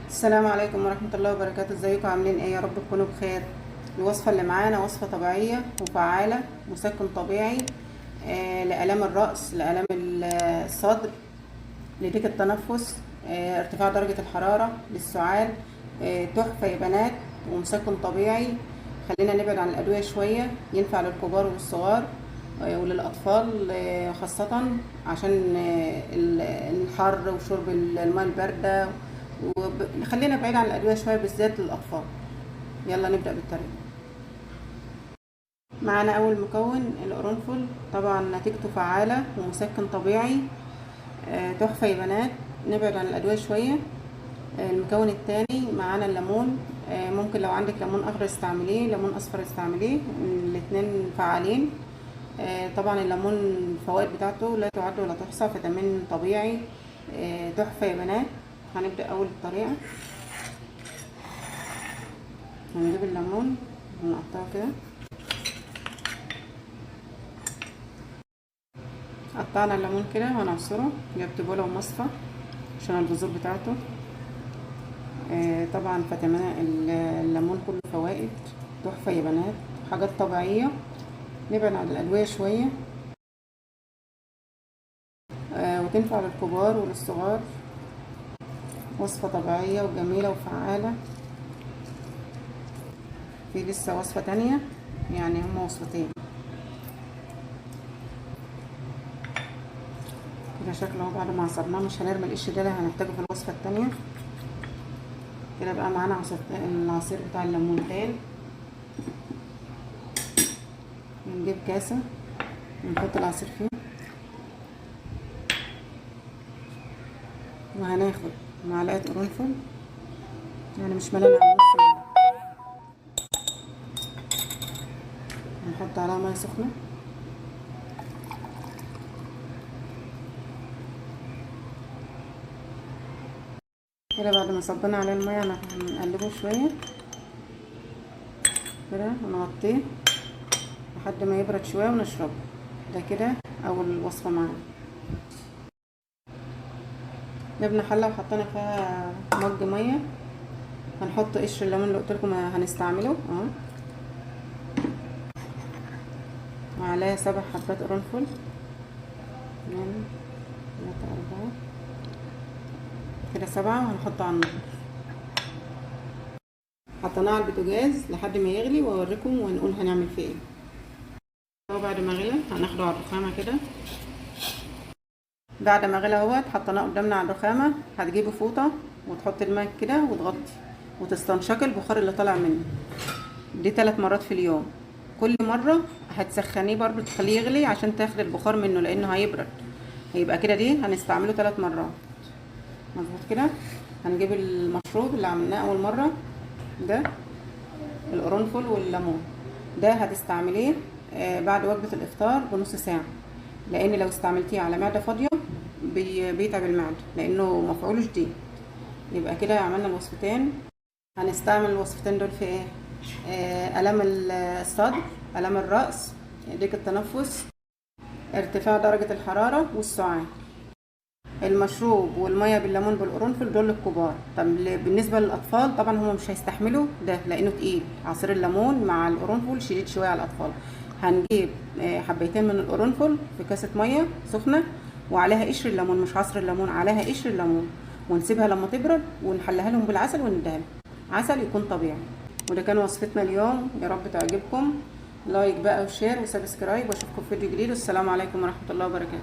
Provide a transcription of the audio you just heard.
السلام عليكم ورحمة الله وبركاته. ازيكم عاملين ايه؟ يا رب تكونوا بخير. الوصفة اللي معانا وصفة طبيعية وفعالة، مسكن طبيعي لآلام الرأس، لآلام الصدر، لضيق التنفس، ارتفاع درجة الحرارة، للسعال. تحفة يا بنات، ومسكن طبيعي. خلينا نبعد عن الأدوية شوية، ينفع للكبار والصغار وللأطفال خاصة عشان الحر وشرب الماء الباردة. وخلينا بعيد عن الأدوية شوية بالذات للأطفال. يلا نبدأ بالطريقة. معانا أول مكون القرنفل، طبعا نتيجته فعالة ومسكن طبيعي تحفة يا بنات. نبعد عن الأدوية شوية. المكون الثاني معانا الليمون. ممكن لو عندك ليمون أخضر استعمليه، ليمون أصفر استعمليه، الاتنين فعالين. طبعا الليمون الفوائد بتاعته لا تعد ولا تحصى، فيتامين طبيعي تحفة يا بنات. هنبدأ أول الطريقة. هنجيب الليمون ونقطعه كده. قطعنا الليمون كده وهنعصره. جبت بولة ومصفى عشان البذور بتاعته. طبعا فيتامين الليمون كله فوائد تحفة يا بنات، حاجات طبيعية. نبعد عن الأدوية شوية. وتنفع للكبار وللصغار. وصفة طبيعية وجميلة وفعالة. في لسه وصفة تانية، يعني هما وصفتين كده. شكله بعد ما عصرناه مش هنرمي القش ده، هنحتاجه في الوصفة التانية. كده بقى معانا العصير بتاع الليمونتين. نجيب كاسة ونحط العصير فيه، وهناخد معلقة قرنفل، يعني مش ملانة على نص. هنحط عليها مية سخنة. كده بعد ما صبنا عليه المية هنقلبه شوية كده ونغطيه لحد ما يبرد شوية ونشربه. ده كده أول وصفة معانا. جبنا حلة وحطينا فيها مج مية. هنحط قشر الليمون اللي قلتلكم هنستعمله اهو، وعليها 7 حبات قرنفل، 2 3 4 كده 7، وهنحطه على النار. حطيناه على البوتاجاز لحد ما يغلي واوريكم ونقول هنعمل فيه ايه. بعد ما غلى هناخده على الرخامة كده. بعد ما غلى اهوت حطيناه قدامنا على الرخامة. هتجيبي فوطة وتحطي الماء كده وتغطي وتستنشقي البخار اللي طالع منه. دي 3 مرات في اليوم. كل مرة هتسخنيه برضو، تخليه يغلي عشان تاخد البخار منه، لانه هيبرد. هيبقى كده دي هنستعمله 3 مرات. مظبوط كده. هنجيب المشروب اللي عملناه اول مرة ده، القرنفل والليمون ده هتستعمليه بعد وجبة الافطار بنص ساعة، لان لو استعملتيه على معدة فاضية بيتعب المعدة لانه مفعوله شديد. يبقى كده عملنا الوصفتين. هنستعمل الوصفتين دول في ايه؟ الام الصدر، الام الراس، ضيق التنفس، ارتفاع درجة الحرارة، والسعال. المشروب والميه بالليمون بالقرنفل دول للكبار. طب بالنسبه للاطفال طبعا هم مش هيستحملوا ده لانه تقيل. عصير الليمون مع القرنفل شديد شويه على الاطفال. هنجيب حبيتين من القرنفل في كاسه ميه سخنه، وعليها قشر الليمون، مش عصير الليمون، عليها قشر الليمون، ونسيبها لما تبرد ونحلها لهم بالعسل ونديها لهم. عسل يكون طبيعي. وده كان وصفتنا اليوم، يا رب تعجبكم. لايك بقى وشير وسبسكرايب، واشوفكم في فيديو جديد. والسلام عليكم ورحمه الله وبركاته.